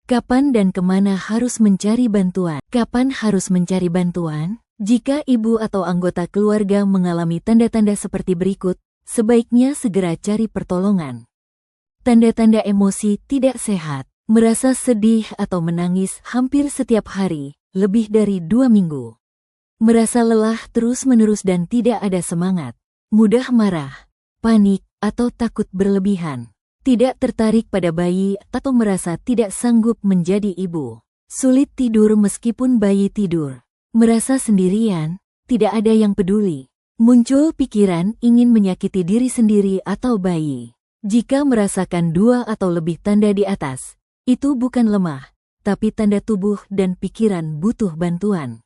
Kapan dan kemana harus mencari bantuan? Kapan harus mencari bantuan? Jika ibu atau anggota keluarga mengalami tanda-tanda seperti berikut, sebaiknya segera cari pertolongan. Tanda-tanda emosi tidak sehat, merasa sedih atau menangis hampir setiap hari, lebih dari 2 minggu. Merasa lelah terus-menerus dan tidak ada semangat, mudah marah, panik, atau takut berlebihan. Tidak tertarik pada bayi atau merasa tidak sanggup menjadi ibu. Sulit tidur meskipun bayi tidur. Merasa sendirian, tidak ada yang peduli. Muncul pikiran ingin menyakiti diri sendiri atau bayi. Jika merasakan 2 atau lebih tanda di atas, itu bukan lemah, tapi tanda tubuh dan pikiran butuh bantuan.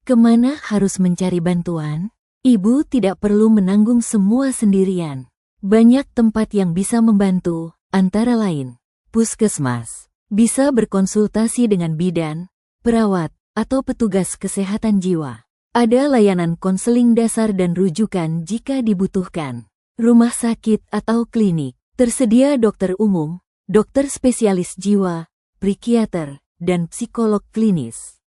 Kemana harus mencari bantuan? Ibu tidak perlu menanggung semua sendirian. Banyak tempat yang bisa membantu, antara lain puskesmas. Bisa berkonsultasi dengan bidan, perawat, atau petugas kesehatan jiwa. Ada layanan konseling dasar dan rujukan jika dibutuhkan. Rumah sakit atau klinik. Tersedia dokter umum, dokter spesialis jiwa, psikiater, dan psikolog klinis.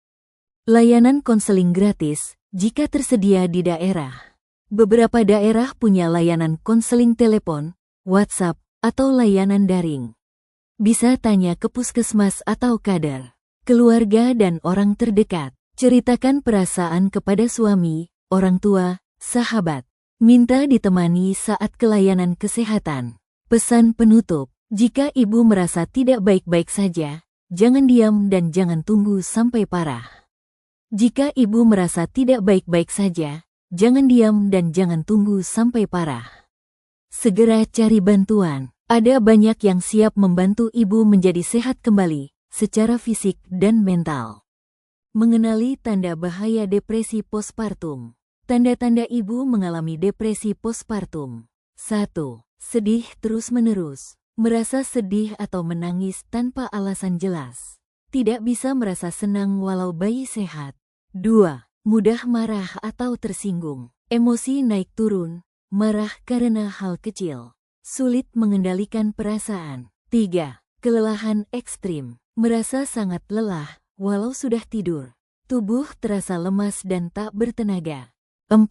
Layanan konseling gratis jika tersedia di daerah. Beberapa daerah punya layanan konseling telepon, WhatsApp, atau layanan daring. Bisa tanya ke puskesmas atau kader, keluarga dan orang terdekat. Ceritakan perasaan kepada suami, orang tua, sahabat. Minta ditemani saat ke layanan kesehatan. Pesan penutup, jika ibu merasa tidak baik-baik saja, jangan diam dan jangan tunggu sampai parah. Jika ibu merasa tidak baik-baik saja, jangan diam dan jangan tunggu sampai parah. Segera cari bantuan. Ada banyak yang siap membantu ibu menjadi sehat kembali, secara fisik dan mental. Mengenali tanda bahaya depresi postpartum. Tanda-tanda ibu mengalami depresi postpartum. 1. Sedih terus-menerus. Merasa sedih atau menangis tanpa alasan jelas. Tidak bisa merasa senang walau bayi sehat. 2. Mudah marah atau tersinggung. Emosi naik turun, marah karena hal kecil. Sulit mengendalikan perasaan. 3. Kelelahan ekstrim. Merasa sangat lelah, walau sudah tidur. Tubuh terasa lemas dan tak bertenaga. 4.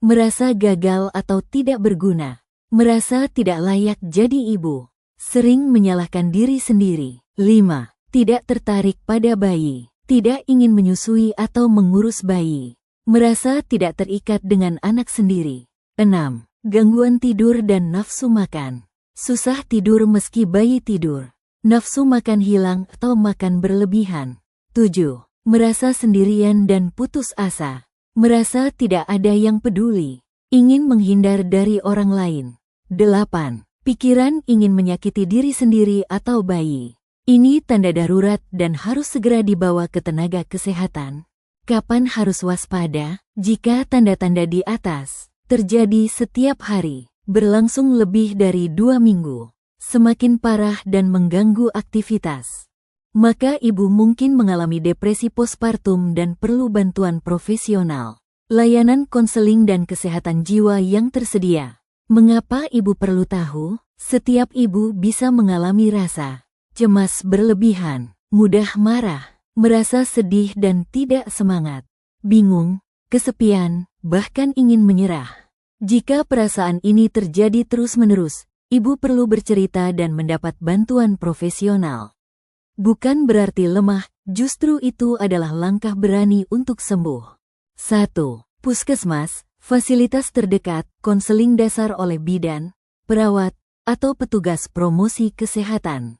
Merasa gagal atau tidak berguna. Merasa tidak layak jadi ibu. Sering menyalahkan diri sendiri. 5. Tidak tertarik pada bayi. Tidak ingin menyusui atau mengurus bayi. Merasa tidak terikat dengan anak sendiri. 6. Gangguan tidur dan nafsu makan. Susah tidur meski bayi tidur. Nafsu makan hilang atau makan berlebihan. 7. Merasa sendirian dan putus asa. Merasa tidak ada yang peduli. Ingin menghindar dari orang lain. 8. Pikiran ingin menyakiti diri sendiri atau bayi. Ini tanda darurat dan harus segera dibawa ke tenaga kesehatan. Kapan harus waspada? Jika tanda-tanda di atas terjadi setiap hari, berlangsung lebih dari 2 minggu, semakin parah dan mengganggu aktivitas, maka ibu mungkin mengalami depresi postpartum dan perlu bantuan profesional. Layanan konseling dan kesehatan jiwa yang tersedia. Mengapa ibu perlu tahu? Setiap ibu bisa mengalami rasa cemas berlebihan, mudah marah, merasa sedih dan tidak semangat, bingung, kesepian, bahkan ingin menyerah. Jika perasaan ini terjadi terus-menerus, ibu perlu bercerita dan mendapat bantuan profesional. Bukan berarti lemah, justru itu adalah langkah berani untuk sembuh. 1. Puskesmas, fasilitas terdekat, konseling dasar oleh bidan, perawat, atau petugas promosi kesehatan.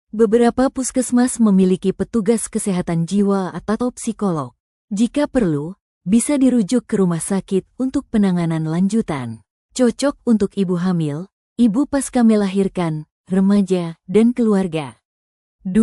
Beberapa puskesmas memiliki petugas kesehatan jiwa atau psikolog. Jika perlu, bisa dirujuk ke rumah sakit untuk penanganan lanjutan. Cocok untuk ibu hamil, ibu pasca melahirkan, remaja, dan keluarga. 2.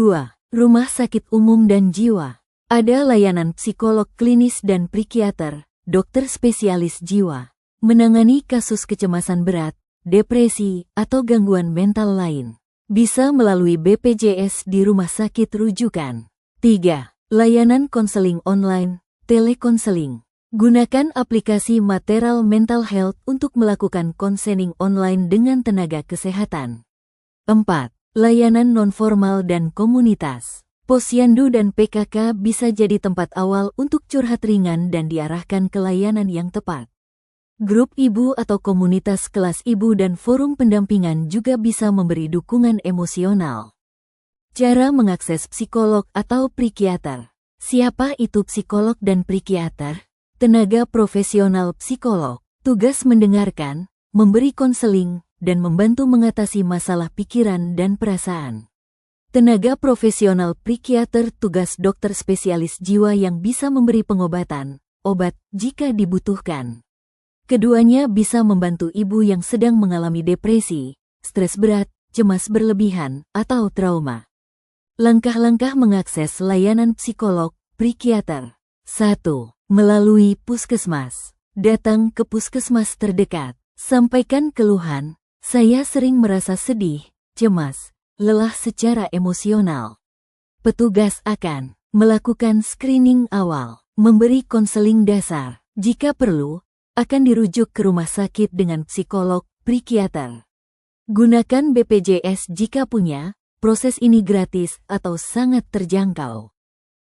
Rumah sakit umum dan jiwa. Ada layanan psikolog klinis dan psikiater, dokter spesialis jiwa. Menangani kasus kecemasan berat, depresi, atau gangguan mental lain. Bisa melalui BPJS di rumah sakit rujukan. 3. Layanan konseling online, telekonseling. Gunakan aplikasi Material Mental Health untuk melakukan konseling online dengan tenaga kesehatan. 4. Layanan nonformal dan komunitas. Posyandu dan PKK bisa jadi tempat awal untuk curhat ringan dan diarahkan ke layanan yang tepat. Grup ibu atau komunitas kelas ibu dan forum pendampingan juga bisa memberi dukungan emosional. Cara mengakses psikolog atau psikiater. Siapa itu psikolog dan psikiater? Tenaga profesional psikolog. Tugas mendengarkan, memberi konseling, dan membantu mengatasi masalah pikiran dan perasaan. Tenaga profesional psikiater tugas dokter spesialis jiwa yang bisa memberi pengobatan, obat, jika dibutuhkan. Keduanya bisa membantu ibu yang sedang mengalami depresi, stres berat, cemas berlebihan, atau trauma. Langkah-langkah mengakses layanan psikolog, psikiater. 1. Melalui puskesmas. Datang ke puskesmas terdekat. Sampaikan keluhan, saya sering merasa sedih, cemas, lelah secara emosional. Petugas akan melakukan screening awal, memberi konseling dasar. Jika perlu, akan dirujuk ke rumah sakit dengan psikolog, psikiater. Gunakan BPJS jika punya, proses ini gratis atau sangat terjangkau.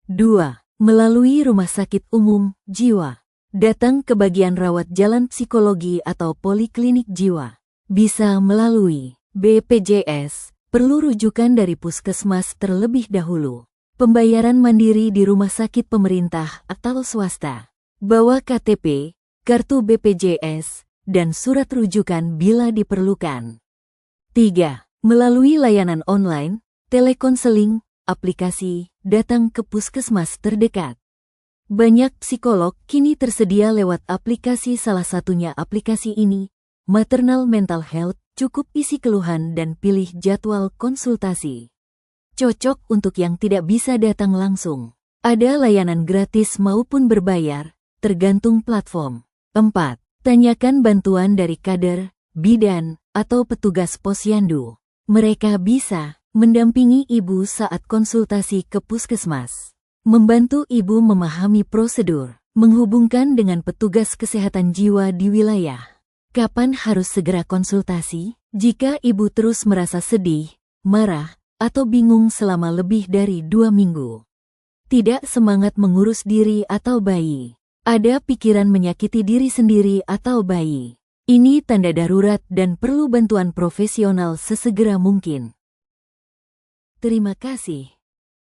2. Melalui rumah sakit umum, jiwa. Datang ke bagian rawat jalan psikologi atau poliklinik jiwa. Bisa melalui BPJS. Perlu rujukan dari puskesmas terlebih dahulu. Pembayaran mandiri di rumah sakit pemerintah atau swasta. Bawa KTP, kartu BPJS, dan surat rujukan bila diperlukan. 3. Melalui layanan online, telekonseling, aplikasi, datang ke puskesmas terdekat. Banyak psikolog kini tersedia lewat aplikasi, salah satunya aplikasi ini, Maternal Mental Health. Cukup isi keluhan dan pilih jadwal konsultasi. Cocok untuk yang tidak bisa datang langsung. Ada layanan gratis maupun berbayar, tergantung platform. 4. Tanyakan bantuan dari kader, bidan, atau petugas posyandu. Mereka bisa mendampingi ibu saat konsultasi ke puskesmas. Membantu ibu memahami prosedur, menghubungkan dengan petugas kesehatan jiwa di wilayah. Kapan harus segera konsultasi? Jika ibu terus merasa sedih, marah, atau bingung selama lebih dari 2 minggu. Tidak semangat mengurus diri atau bayi. Ada pikiran menyakiti diri sendiri atau bayi. Ini tanda darurat dan perlu bantuan profesional sesegera mungkin. Terima kasih.